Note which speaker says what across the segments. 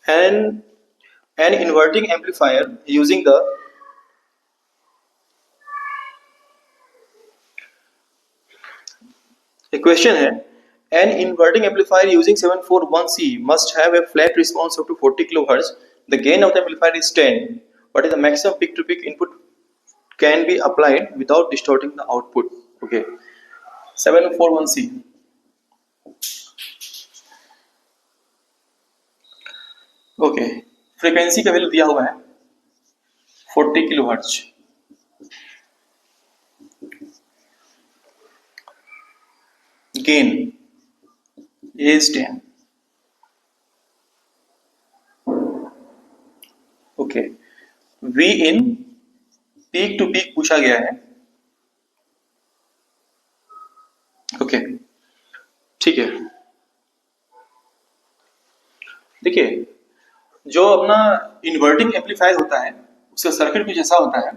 Speaker 1: an inverting amplifier using the question है an inverting amplifier using 741C must have a flat response up to 40 kilohertz. The gain of the amplifier is 10. What is the maximum peak to peak input can be applied without distorting the output? Okay, 741C. Okay, frequency का value दिया हुआ है 40 kilohertz. Gain is 10. Okay, V in peak to peak पूछा गया है. Okay, ठीक है. देखिए, जो अपना इन्वर्टिंग एम्पलीफायर होता है उसका सर्किट कुछ ऐसा होता है.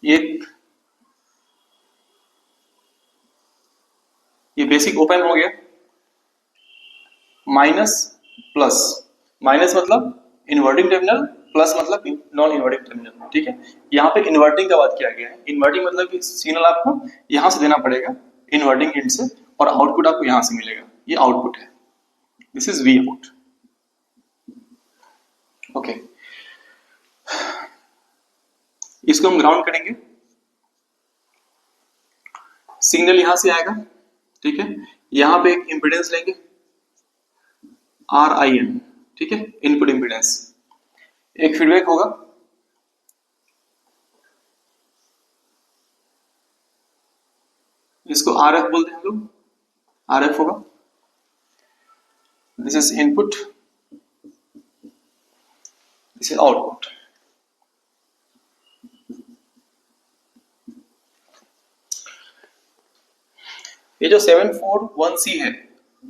Speaker 1: ये बेसिक ओप एम्प हो गया. माइनस प्लस, माइनस मतलब इन्वर्टिंग टर्मिनल, प्लस मतलब नॉन इन्वर्टिंग टर्मिनल. ठीक है, यहाँ पे इन्वर्टिंग का बात किया गया है. इन्वर्टिंग मतलब कि सिग्नल आपको यहां से देना पड़ेगा इन्वर्टिंग एंड से, और आउटपुट आपको यहां से मिलेगा. ये आउटपुट है. This is V out. Okay, इसको हम ग्राउंड करेंगे. सिग्नल यहां से आएगा. ठीक है, यहां पे एक इंपीडेंस लेंगे RIN. ठीक है, इनपुट इंपीडेंस. एक फीडबैक होगा. इसको RF बोलते हैं हम लोग. RF होगा. This is input, this is output. ये जो 741C है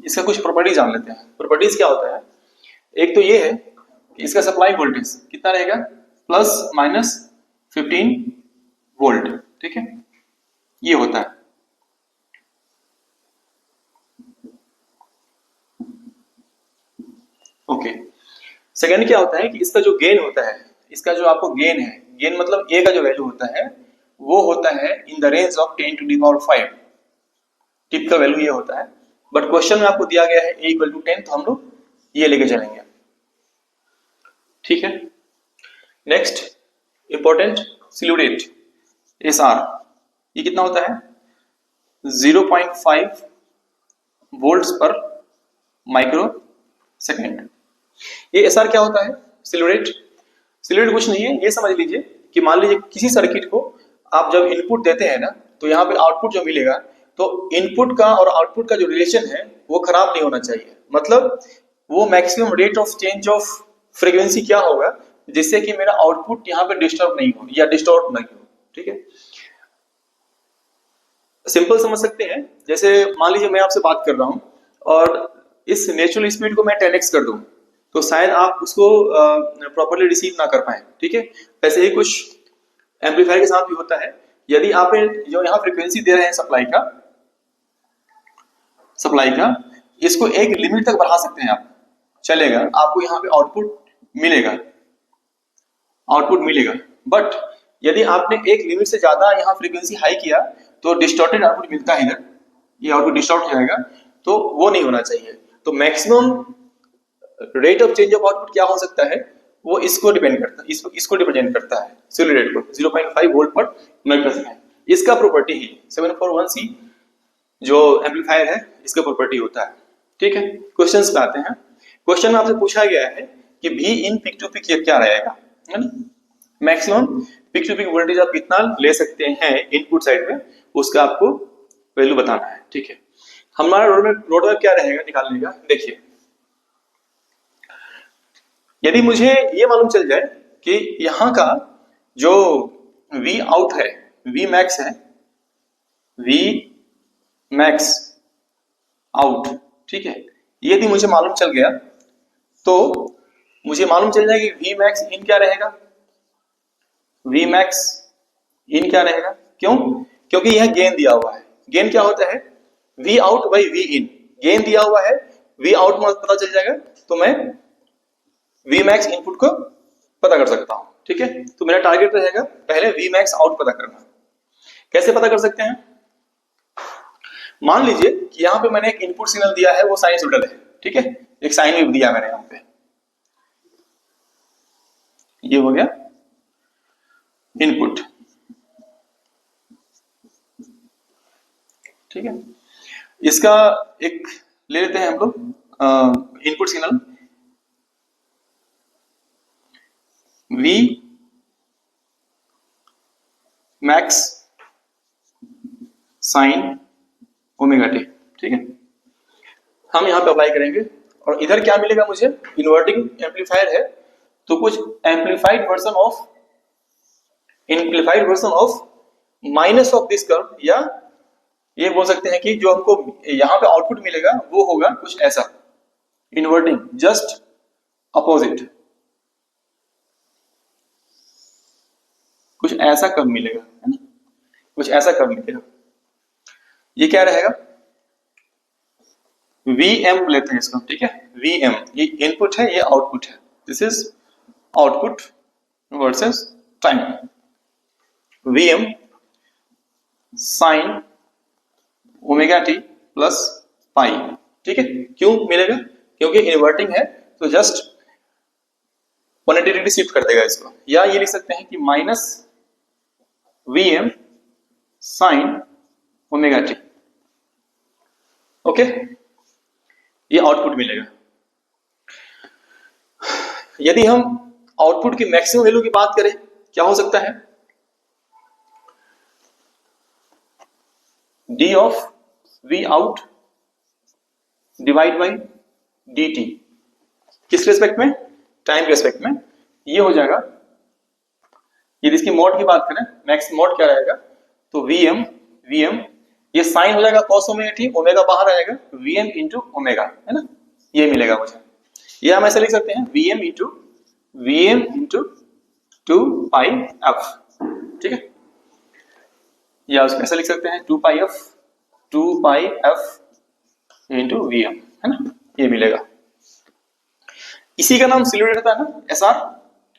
Speaker 1: इसका कुछ प्रॉपर्टीज जान लेते हैं. प्रॉपर्टीज क्या होता है? एक तो ये है कि इसका सप्लाई वोल्टेज कितना रहेगा, प्लस माइनस 15 वोल्ट. ठीक है, ये होता है. ओके, सेकेंड क्या होता है कि इसका जो गेन होता है, इसका जो आपको गेन है, गेन मतलब ए का जो वैल्यू होता है वो होता है in the range of 10 to the power 5. Tip का वैल्यू ये होता है. बट क्वेश्चन में आपको दिया गया है a इक्वल टू 10, तो हम लोग ये लेके चलेंगे. ठीक है. Next important, slew rate SR, ये कितना होता है 0.5 वोल्ट्स पर माइक्रो सेकेंड. ये SR क्या होता है? Slew rate. स्लीव रेट कुछ नहीं है, ये समझ लीजिए कि मान लीजिए किसी सर्किट को आप जब इनपुट देते हैं ना, तो यहाँ पे आउटपुट जो मिलेगा, तो इनपुट का और आउटपुट का जो रिलेशन है वो खराब नहीं होना चाहिए. मतलब वो maximum rate of change of frequency क्या होगा जिससे कि मेरा आउटपुट यहाँ पे डिस्टर्ब नहीं हो या डिस्टॉर्ट नहीं हो. ठीक है, सिंपल समझ सकते हैं. जैसे मान लीजिए मैं आपसे बात कर रहा हूं और इस नेचुरल स्पीड को मैं 10x कर दूं, तो शायद आप उसको प्रॉपर्ली रिसीव ना कर पाए. ठीक है, वैसे ही कुछ एम्पलीफायर के साथ भी होता है. यदि आप जो यहाँ फ्रीक्वेंसी दे रहे हैं सप्लाई का, इसको एक लिमिट तक बढ़ा सकते हैं आप, चलेगा. आपको यहाँ पे आउटपुट मिलेगा. बट यदि आपने एक लिमिट से ज्यादा यहाँ फ्रीक्वेंसी हाई किया तो डिस्टॉर्टेड आउटपुट मिलता है. इधर ये आउटपुट डिस्टॉर्ट हो जाएगा, तो वो नहीं होना चाहिए. तो maximum rate of change of output क्या हो सकता है, वो इसको डिपेंड करता है, इसको रिप्रेजेंट करता है, स्लीव रेट को 0.5 वोल्ट पर माइक्रो सेकेंड. इसका प्रॉपर्टी ही 741C जो एम्पलीफायर है इसका प्रॉपर्टी होता है. ठीक है, क्वेश्चंस पे आते हैं. क्वेश्चन में आपसे पूछा गया है कि V in peak to peak क्या रहेगा, है ना. Maximum peak to peak voltage आप कितना ले सकते हैं इनपुट साइड में, उसका आपको वैल्यू बताना है. ठीक है, हमारा रोडमैप क्या रहेगा निकालने का. देखिए, यदि मुझे ये मालूम चल जाए कि यहाँ का जो V आउट है, V मैक्स है, V मैक्स आउट. ठीक है, यदि मुझे मालूम चल गया तो मुझे मालूम चल जाएगा कि V मैक्स इन क्या रहेगा. V मैक्स इन क्या रहेगा? क्यों? क्योंकि यह गेन दिया हुआ है. गेन क्या होता है? V out by V in. Gain दिया हुआ है वी आउट पता चल जाएगा तो मैं वी मैक्स इनपुट को पता कर सकता हूं। ठीक है, तो मेरा टारगेट रहेगा पहले वी मैक्स आउट पता करना। कैसे पता कर सकते हैं? मान लीजिए कि यहां पे मैंने एक इनपुट सिग्नल दिया है, वो साइनसॉइडल है। ठीक है, एक साइन वेव दिया मैंने यहां पे, ये हो गया इनपुट। ठीक है, इसका एक ले लेते हैं हम लोग input signal V max sine omega T. ठीक है, हम यहां पे अप्लाई करेंगे और इधर क्या मिलेगा मुझे? इन्वर्टिंग एम्पलीफायर है तो कुछ amplified version of minus of this curve, या ये बोल सकते हैं कि जो हमको यहां पे आउटपुट मिलेगा वो होगा कुछ ऐसा, इन्वर्टिंग, जस्ट अपोजिट, कुछ ऐसा कर्व मिलेगा, है ना, कुछ ऐसा कर्व मिलेगा। ये क्या रहेगा? Vm लेते हैं इसको। ठीक है, Vm ये इनपुट है, ये आउटपुट है। This is output versus time. Vm sign omega T plus pi. ठीक है, क्यों मिलेगा? क्योंकि इन्वर्टिंग है तो जस्ट 180 डिग्री शिफ्ट कर देगा इसको। या ये लिख सकते हैं कि minus Vm sign omega T. Okay, ये आउटपुट मिलेगा। यदि हम आउटपुट की मैक्सिमम वैल्यू की बात करें, क्या हो सकता है? D of V out divide by D T. किस रेस्पेक्ट में? टाइम के रेस्पेक्ट में। ये हो जाएगा, यदि इसकी मोड की बात करें, मैक्स मोड क्या रहेगा? तो वीएम ये साइन हो जाएगा कॉस ओमेगा टी, ओमेगा बाहर आएगा, वीएम इंटू ओमेगा, है ना, ये मिलेगा मुझे। ये हम ऐसे लिख सकते हैं वीएम इंटू 2 पाई एफ। ठीक है, या उसको ऐसे लिख सकते हैं 2 पाई एफ इंटू वीएम, है ना, ये मिलेगा। इसी का नाम स्लीव रेट होता है ना, एसआर,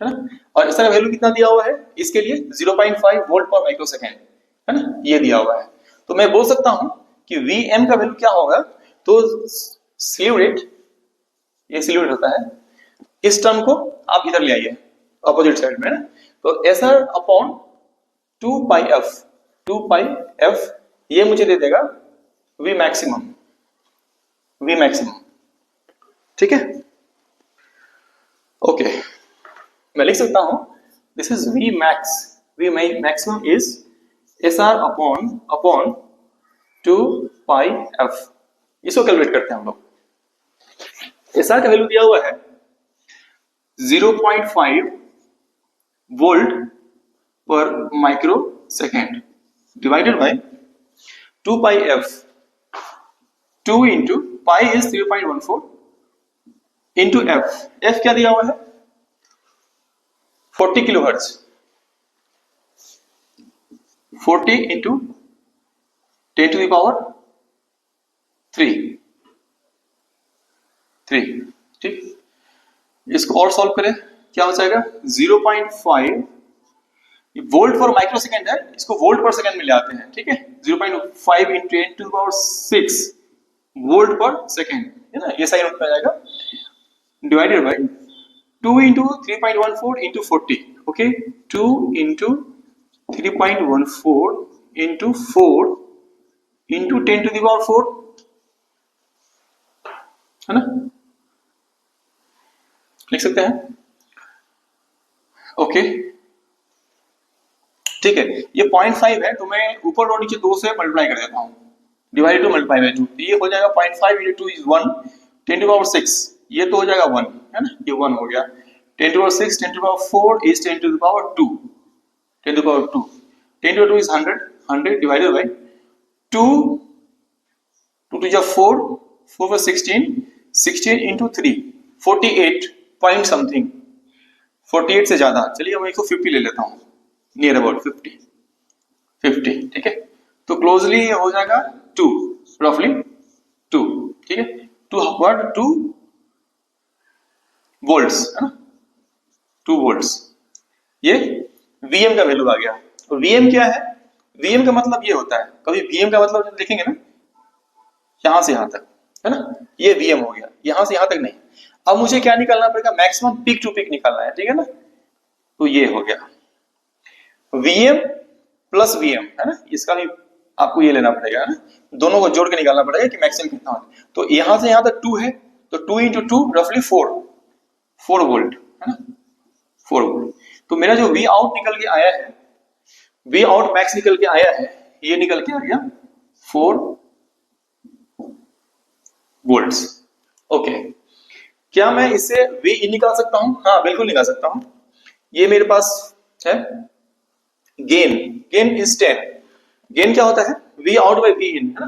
Speaker 1: है ना। और एसआर वैल्यू कितना दिया हुआ है इसके लिए? 0.5 वोल्ट पर माइक्रोसेकेंड, है ना, ये दिया हुआ है। तो मैं बोल सकता हूं कि Vm का वैल्यू क्या होगा? तो स्लीव रेट, ये स्लीव रेट होता है, इस टर्म को आप इधर ले आइए अपोजिट साइड में, तो SR अपॉन 2 पाई एफ, ये मुझे दे देगा V मैक्सिमम। ठीक है, ओके, मैं लिख सकता हूं this is V maximum is SR upon 2 pi F. इसको कैलकुलेट करते हैं हम लोग। SR का वैल्यू दिया हुआ है 0.5 वोल्ट पर micro second divided by 2 pi F. 2 into pi is 3.14 into F क्या दिया हुआ है? 40 kilo hertz. 40 into 10 to the power 3। ठीक, इसको और सॉल्व करें, क्या हो जाएगा? 0.5 वोल्ट पर माइक्रो सेकेंड है, इसको वोल्ट पर सेकेंड में ले आते हैं। ठीक है, 0.5 into 10 to the power 6 volt पर सेकेंड, है ना, ये साइन आ जाएगा, divided by 2 into 3.14 into 40। Okay, 2 into 3.14 into 4 into 10 to the power 4, है ना, लिख सकते हैं। ओके, ठीक है, ये 0.5 है तो मैं ऊपर और नीचे 2 से मल्टीप्लाई कर देता हूं, डिवाइड टू मल्टीप्लाई बाय 2, ये हो जाएगा 0.5 इंटू 2 इज 1, 10 टू पावर 6, ये तो हो जाएगा 1, है ना, ये 1 हो गया। 10 to power 6, 10 to power 4 is 10 to the power 2, 10 to power 2, 10 to 2 is 100 divided by 2 2 जा 4, 4 for 16, 16 into 3, 48 पॉइंट समथिंग, 48 से ज्यादा। चलिए मैं 150 ले लेता हूँ, नियर अबाउट 50। ठीक है, तो क्लोजली हो जाएगा 2, रफली 2। ठीक है, टू वोल्ट्स, है ना, 2 वोल्ट्स, ये Vm का वैल्यू आ गया। तो Vm क्या है? Vm का मतलब ये होता है, कभी Vm का मतलब जब देखेंगे ना, यहां से यहां तक, है ना, ये Vm हो गया, यहां से यहां तक नहीं। अब मुझे क्या निकालना पड़ेगा? मैक्सिमम पीक टू पीक निकालना है, ठीक है ना। तो ये हो गया Vm प्लस Vm, है ना, इसका भी आपको ये लेना पड़ेगा, है ना, दोनों को जोड़ के निकालना पड़ेगा कि मैक्सिमम कितना हो। तो यहां से यहां तक 2 है, तो 2 इंटू 2 रफली 4 वोल्ट, है ना, 4 वोल्ट। तो मेरा जो वी आउट निकल के आया है, वी आउट मैक्स निकल के आया है, ये निकल के आ गया 4 वोल्ट्स। ओके, क्या मैं इससे वी इन निकाल सकता हूं? हाँ बिल्कुल निकाल सकता हूं। ये मेरे पास है गेन, गेन इज 10। गेन क्या होता है? V out by V in, है ना।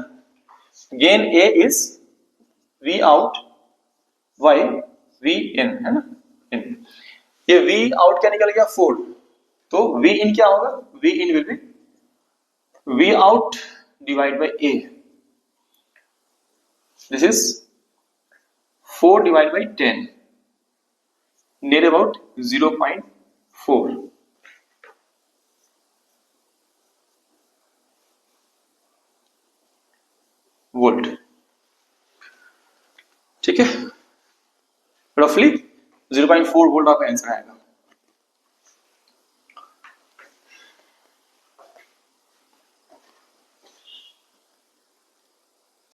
Speaker 1: Gain A is V out by V in, है ना, इन। ये वी आउट क्या निकल गया? 4। तो वी इन क्या होगा? V in will be V out divide by A, this is 4 divided by 10, near about 0.4 volt, ठीक है, रफली 0.4 वोल्ट आपका आंसर आएगा।